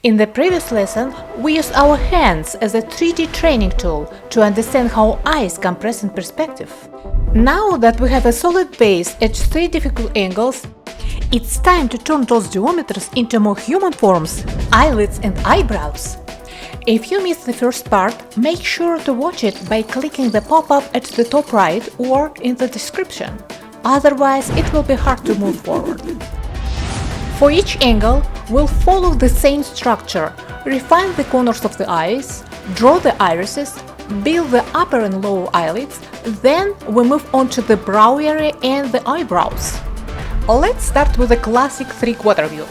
In the previous lesson, we used our hands as a 3D training tool to understand how eyes compress in perspective. Now that we have a solid base at 3 difficult angles, it's time to turn those geometries into more human forms, eyelids and eyebrows. If you missed the first part, make sure to watch it by clicking the pop-up at the top right or in the description. Otherwise, it will be hard to move forward. For each angle, we'll follow the same structure, refine the corners of the eyes, draw the irises, build the upper and lower eyelids, then we move on to the brow area and the eyebrows. Let's start with the classic three-quarter view.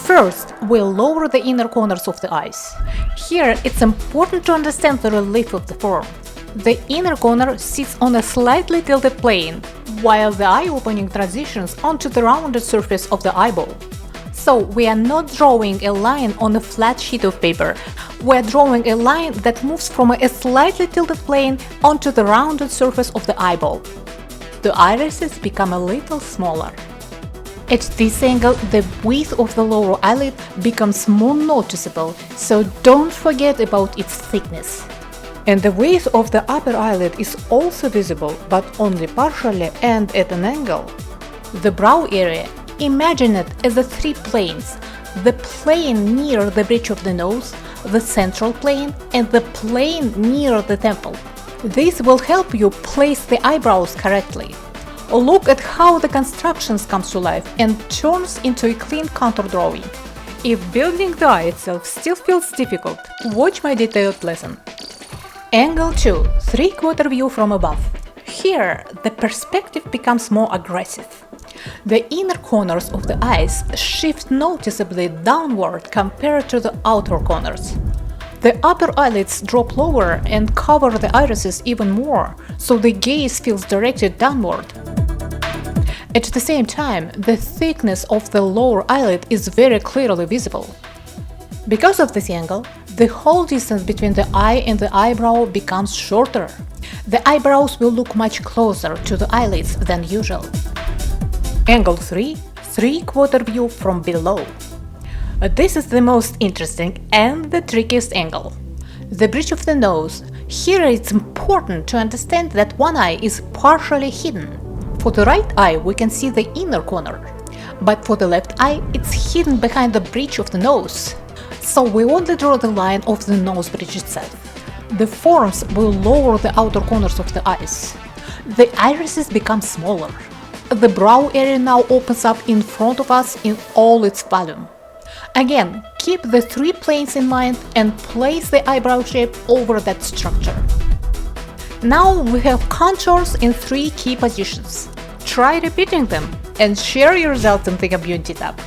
First, we'll lower the inner corners of the eyes. Here, it's important to understand the relief of the form. The inner corner sits on a slightly tilted plane, while the eye opening transitions onto the rounded surface of the eyeball. So, we are not drawing a line on a flat sheet of paper. We are drawing a line that moves from a slightly tilted plane onto the rounded surface of the eyeball. The irises become a little smaller. At this angle, the width of the lower eyelid becomes more noticeable, so don't forget about its thickness. And the width of the upper eyelid is also visible, but only partially and at an angle. The brow area, imagine it as the 3 planes: the plane near the bridge of the nose, the central plane, and the plane near the temple. This will help you place the eyebrows correctly. Look at how the construction comes to life and turns into a clean contour drawing. If building the eye itself still feels difficult, watch my detailed lesson. Angle 2, three-quarter view from above. Here, the perspective becomes more aggressive. The inner corners of the eyes shift noticeably downward compared to the outer corners. The upper eyelids drop lower and cover the irises even more, so the gaze feels directed downward. At the same time, the thickness of the lower eyelid is very clearly visible. Because of this angle, the whole distance between the eye and the eyebrow becomes shorter. The eyebrows will look much closer to the eyelids than usual. Angle 3, three-quarter view from below. This is the most interesting and the trickiest angle. The bridge of the nose. Here it's important to understand that one eye is partially hidden. For the right eye, we can see the inner corner, but for the left eye, it's hidden behind the bridge of the nose. So we only draw the line of the nose bridge itself. The forms will lower the outer corners of the eyes. The irises become smaller. The brow area now opens up in front of us in all its volume. Again, keep the 3 planes in mind and place the eyebrow shape over that structure. Now we have contours in 3 key positions. Try repeating them and share your results in the community tab.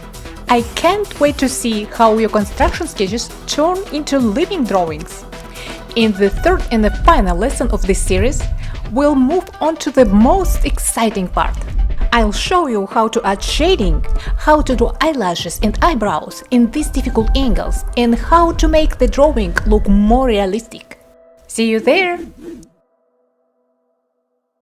I can't wait to see how your construction sketches turn into living drawings. In the third and the final lesson of this series, we'll move on to the most exciting part. I'll show you how to add shading, how to do eyelashes and eyebrows in these difficult angles, and how to make the drawing look more realistic. See you there!